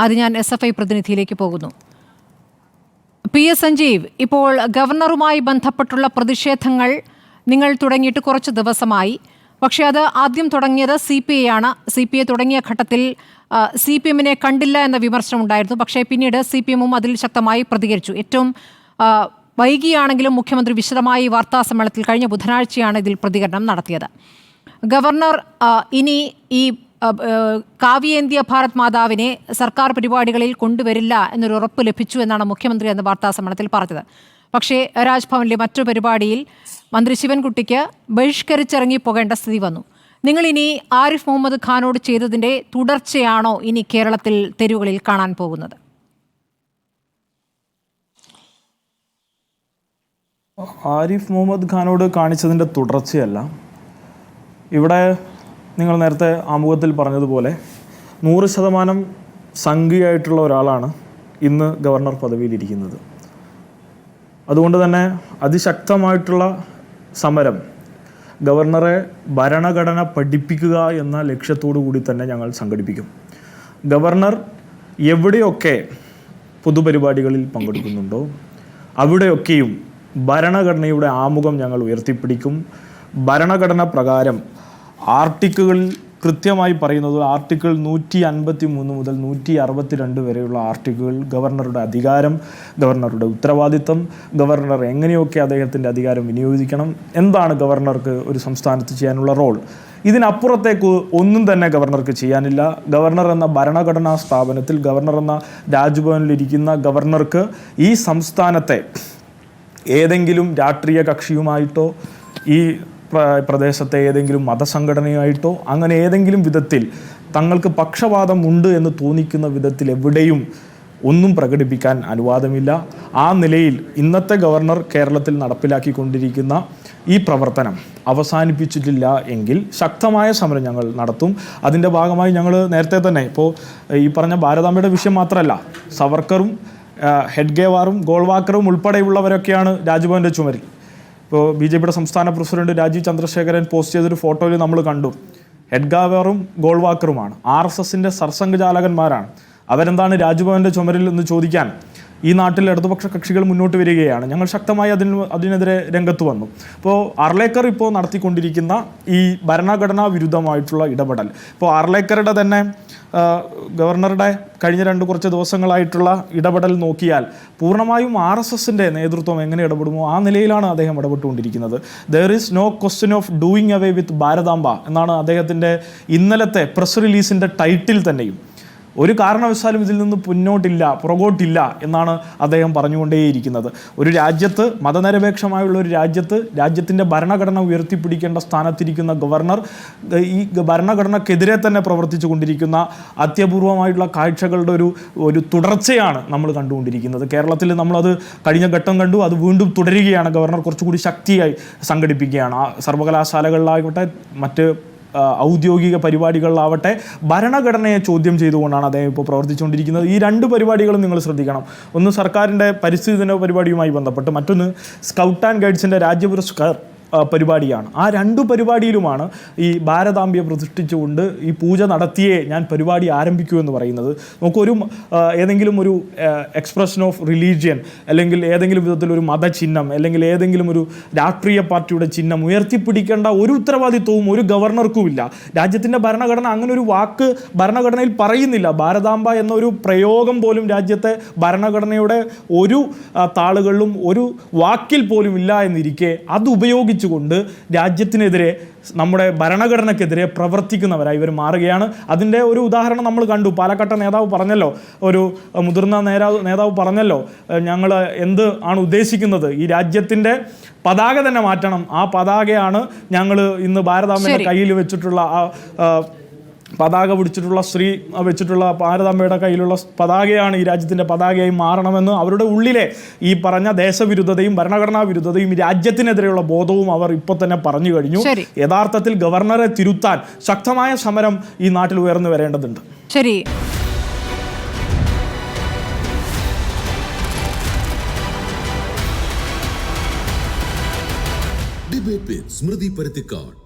അത് ഞാൻ SFI പ്രതിനിധിയിലേക്ക് പോകുന്നു. PS സഞ്ജീവ്, ഇപ്പോൾ ഗവർണറുമായി ബന്ധപ്പെട്ടുള്ള പ്രതിഷേധങ്ങൾ നിങ്ങൾ തുടങ്ങിയിട്ട് കുറച്ച് ദിവസമായി. പക്ഷേ അത് ആദ്യം തുടങ്ങിയത് CPI ആണ്. CPI തുടങ്ങിയ ഘട്ടത്തിൽ CPM-നെ കണ്ടില്ല എന്ന വിമർശനം ഉണ്ടായിരുന്നു. പക്ഷേ പിന്നീട് CPM-ഉം അതിൽ ശക്തമായി പ്രതികരിച്ചു. ഏറ്റവും വൈകിയാണെങ്കിലും മുഖ്യമന്ത്രി വിശദമായി വാർത്താസമ്മേളനത്തിൽ കഴിഞ്ഞ ബുധനാഴ്ചയാണ് ഇതിൽ പ്രതികരണം നടത്തിയത്. ഗവർണർ ഇനി ഈ കാവ്യേന്ത്യ ഭാരത് മാതാവിനെ സർക്കാർ പരിപാടികളിൽ കൊണ്ടുവരില്ല എന്നൊരു ഉറപ്പ് ലഭിച്ചു എന്നാണ് മുഖ്യമന്ത്രി അന്ന് വാർത്താസമ്മേളനത്തിൽ പറഞ്ഞത്. പക്ഷേ രാജ്ഭവനിലെ മറ്റൊരു പരിപാടിയിൽ മന്ത്രി ശിവൻകുട്ടിക്ക് ബഹിഷ്കരിച്ചിറങ്ങി പോകേണ്ട സ്ഥിതി വന്നു. നിങ്ങളിനി ആരിഫ് മുഹമ്മദ് ഖാനോട് ചെയ്തതിൻ്റെ തുടർച്ചയാണോ ഇനി കേരളത്തിൽ തെരുവുകളിൽ കാണാൻ പോകുന്നത്? ആരിഫ് മുഹമ്മദ് ഖാനോട് കാണിച്ചതിൻ്റെ തുടർച്ചയല്ല. ഇവിടെ നിങ്ങൾ നേരത്തെ ആമുഖത്തിൽ പറഞ്ഞതുപോലെ 100% സംഘിയായിട്ടുള്ള ഒരാളാണ് ഇന്ന് ഗവർണർ പദവിയിലിരിക്കുന്നത്. അതുകൊണ്ട് തന്നെ അതിശക്തമായിട്ടുള്ള സമരം ഗവർണറെ ഭരണഘടന പഠിപ്പിക്കുക എന്ന ലക്ഷ്യത്തോടു കൂടി തന്നെ ഞങ്ങൾ സംഘടിപ്പിക്കും. ഗവർണർ എവിടെയൊക്കെ പൊതുപരിപാടികളിൽ പങ്കെടുക്കുന്നുണ്ടോ അവിടെയൊക്കെയും ഭരണഘടനയുടെ ആമുഖം ഞങ്ങൾ ഉയർത്തിപ്പിടിക്കും. ഭരണഘടന പ്രകാരം ആർട്ടിക്കിൾ കൃത്യമായി പറയുന്നത് ആർട്ടിക്കിൾ 153 മുതൽ 162 വരെയുള്ള ആർട്ടിക്കിൾ ഗവർണറുടെ അധികാരം, ഗവർണറുടെ ഉത്തരവാദിത്തം, ഗവർണർ എങ്ങനെയൊക്കെ അദ്ദേഹത്തിൻ്റെ അധികാരം വിനിയോഗിക്കണം, എന്താണ് ഗവർണർക്ക് ഒരു സംസ്ഥാനത്ത് ചെയ്യാനുള്ള റോൾ, ഇതിനപ്പുറത്തേക്ക് ഒന്നും തന്നെ ഗവർണർക്ക് ചെയ്യാനില്ല. ഗവർണർ എന്ന ഭരണഘടനാ സ്ഥാപനത്തിൽ, ഗവർണർ എന്ന രാജ്ഭവനിലിരിക്കുന്ന ഗവർണർക്ക് ഈ സംസ്ഥാനത്തെ ഏതെങ്കിലും രാഷ്ട്രീയ കക്ഷിയുമായിട്ടോ ഈ പ്രദേശത്തെ ഏതെങ്കിലും മതസംഘടനയായിട്ടോ അങ്ങനെ ഏതെങ്കിലും വിധത്തിൽ തങ്ങൾക്ക് പക്ഷപാതം ഉണ്ട് എന്ന് തോന്നിക്കുന്ന വിധത്തിൽ എവിടെയും ഒന്നും പ്രകടിപ്പിക്കാൻ അനുവാദമില്ല. ആ നിലയിൽ ഇന്നത്തെ ഗവർണർ കേരളത്തിൽ നടപ്പിലാക്കിക്കൊണ്ടിരിക്കുന്ന ഈ പ്രവർത്തനം അവസാനിപ്പിച്ചിട്ടില്ല എങ്കിൽ ശക്തമായ സമരം ഞങ്ങൾ നടത്തും. അതിൻ്റെ ഭാഗമായി ഞങ്ങൾ നേരത്തെ തന്നെ ഇപ്പോൾ ഈ പറഞ്ഞ ഭാരതാംബയുടെ വിഷയം മാത്രമല്ല, സവർക്കറും ഹെഡ്ഗേവാറും ഗോൾവാക്കറും ഉൾപ്പെടെയുള്ളവരൊക്കെയാണ് രാജ്ഭവൻ്റെ ചുമരിൽ. ഇപ്പോൾ BJPയുടെ സംസ്ഥാന പ്രസിഡന്റ് രാജീവ് ചന്ദ്രശേഖരൻ പോസ്റ്റ് ചെയ്തൊരു ഫോട്ടോയിൽ നമ്മൾ കണ്ടു, ഹെഡ്ഗേവാറും ഗോൾവാക്കറുമാണ് RSSൻ്റെ സർസംഘചാലകന്മാരാണ്. അവരെന്താണ് രാജ്ഭവൻ്റെ ചുമരിൽ എന്ന് ചോദിക്കാൻ ഈ നാട്ടിൽ ഇടതുപക്ഷ കക്ഷികൾ മുന്നോട്ട് വരികയാണ്. ഞങ്ങൾ ശക്തമായി അതിനെതിരെ രംഗത്ത് വന്നു. ഇപ്പോൾ അർലേക്കർ ഇപ്പോൾ നടത്തിക്കൊണ്ടിരിക്കുന്ന ഈ ഭരണഘടനാ വിരുദ്ധമായിട്ടുള്ള ഇടപെടൽ, ഇപ്പോൾ അർലേക്കറുടെ തന്നെ ഗവർണറുടെ കഴിഞ്ഞ കുറച്ച് ദിവസങ്ങളായിട്ടുള്ള ഇടപെടൽ നോക്കിയാൽ പൂർണ്ണമായും RSSൻ്റെ നേതൃത്വം എങ്ങനെ ഇടപെടുമോ ആ നിലയിലാണ് അദ്ദേഹം ഇടപെട്ടുകൊണ്ടിരിക്കുന്നത്. There is no question of doing away with ഭാരതാംബ എന്നാണ് അദ്ദേഹത്തിൻ്റെ ഇന്നലത്തെ പ്രസ് റിലീസിൻ്റെ ടൈറ്റിൽ തന്നെയും. ഒരു കാരണവശാലും ഇതിൽ നിന്ന് പുറകോട്ടില്ല എന്നാണ് അദ്ദേഹം പറഞ്ഞുകൊണ്ടേയിരിക്കുന്നത്. ഒരു രാജ്യത്ത്, മതനിരപേക്ഷമായുള്ള ഒരു രാജ്യത്തിൻ്റെ ഭരണഘടന ഉയർത്തിപ്പിടിക്കേണ്ട സ്ഥാനത്തിരിക്കുന്ന ഗവർണർ ഈ ഭരണഘടനക്കെതിരെ തന്നെ പ്രവർത്തിച്ചു കൊണ്ടിരിക്കുന്ന അത്യപൂർവമായിട്ടുള്ള കാഴ്ചകളുടെ ഒരു തുടർച്ചയാണ് നമ്മൾ കണ്ടുകൊണ്ടിരിക്കുന്നത്. കേരളത്തിൽ നമ്മളത് കഴിഞ്ഞ ഘട്ടം കണ്ടു, അത് വീണ്ടും തുടരുകയാണ്. ഗവർണർ കുറച്ചുകൂടി ശക്തിയായി സംഘടിപ്പിക്കുകയാണ്. സർവകലാശാലകളിലാകട്ടെ മറ്റ് ഔദ്യോഗിക പരിപാടികളിലാവട്ടെ ഭരണഘടനയെ ചോദ്യം ചെയ്തുകൊണ്ടാണ് അദ്ദേഹം ഇപ്പോൾ പ്രവർത്തിച്ചുകൊണ്ടിരിക്കുന്നത്. ഈ 2 പരിപാടികളും നിങ്ങൾ ശ്രദ്ധിക്കണം. ഒന്ന് സർക്കാരിൻ്റെ പരിസ്ഥിതി ദിന പരിപാടിയുമായി ബന്ധപ്പെട്ട്, മറ്റൊന്ന് സ്കൗട്ട് ആൻഡ് ഗൈഡ്സിൻ്റെ രാജ്യപുരസ്കാർ പരിപാടിയാണ്. ആ 2 പരിപാടിയിലുമാണ് ഈ ഭാരതാംബയെ പ്രതിഷ്ഠിച്ചുകൊണ്ട് ഈ പൂജ നടത്തിയേ ഞാൻ പരിപാടി ആരംഭിക്കൂ എന്ന് പറയുന്നത്. നമുക്കൊരു ഏതെങ്കിലും ഒരു എക്സ്പ്രഷൻ ഓഫ് റിലീജിയൻ അല്ലെങ്കിൽ ഏതെങ്കിലും വിധത്തിലൊരു മതചിഹ്നം അല്ലെങ്കിൽ ഏതെങ്കിലും ഒരു രാഷ്ട്രീയ പാർട്ടിയുടെ ചിഹ്നം ഉയർത്തിപ്പിടിക്കേണ്ട ഒരു ഉത്തരവാദിത്വവും ഒരു ഗവർണർക്കും ഇല്ല. രാജ്യത്തിൻ്റെ ഭരണഘടന അങ്ങനെ ഒരു വാക്ക് ഭരണഘടനയിൽ പറയുന്നില്ല. ഭാരതാംബ എന്നൊരു പ്രയോഗം പോലും രാജ്യത്തെ ഭരണഘടനയുടെ ഒരു താളുകളിലും ഒരു വാക്കിൽ പോലും ഇല്ല എന്നിരിക്കെ അത് ഉപയോഗിച്ച് കൊണ്ട് രാജ്യത്തിനെതിരെ, നമ്മുടെ ഭരണഘടനക്കെതിരെ പ്രവർത്തിക്കുന്നവരായി ഇവർ മാറുകയാണ്. അതിൻ്റെ ഒരു ഉദാഹരണം നമ്മൾ കണ്ടു. പാലക്കാട്ടെ നേതാവ് പറഞ്ഞല്ലോ, ഒരു മുതിർന്ന നേതാവ് പറഞ്ഞല്ലോ, ഞങ്ങൾ എന്ത് ആണ് ഉദ്ദേശിക്കുന്നത്, ഈ രാജ്യത്തിൻ്റെ പതാക തന്നെ മാറ്റണം. ആ പതാകയാണ് ഞങ്ങൾ ഇന്ന് ഭാരതാംബയുടെ കയ്യിൽ വെച്ചിട്ടുള്ള പതാക പിടിച്ചിട്ടുള്ള സ്ത്രീ വെച്ചിട്ടുള്ള ഭാരതാംബയുടെ കയ്യിലുള്ള പതാകയാണ് ഈ രാജ്യത്തിൻ്റെ പതാകയായി മാറണമെന്ന് അവരുടെ ഉള്ളിലെ ഈ പറഞ്ഞ ദേശവിരുദ്ധതയും ഭരണഘടനാ വിരുദ്ധതയും ഈ രാജ്യത്തിനെതിരെയുള്ള ബോധവും അവർ ഇപ്പോൾ തന്നെ പറഞ്ഞു കഴിഞ്ഞു. യഥാർത്ഥത്തിൽ ഗവർണറെ തിരുത്താൻ ശക്തമായ സമരം ഈ നാട്ടിൽ ഉയർന്നു വരേണ്ടതുണ്ട്. ശരി. ഡിബേറ്റ് വിത്ത് സ്മൃതി പരുത്തിക്കാട്.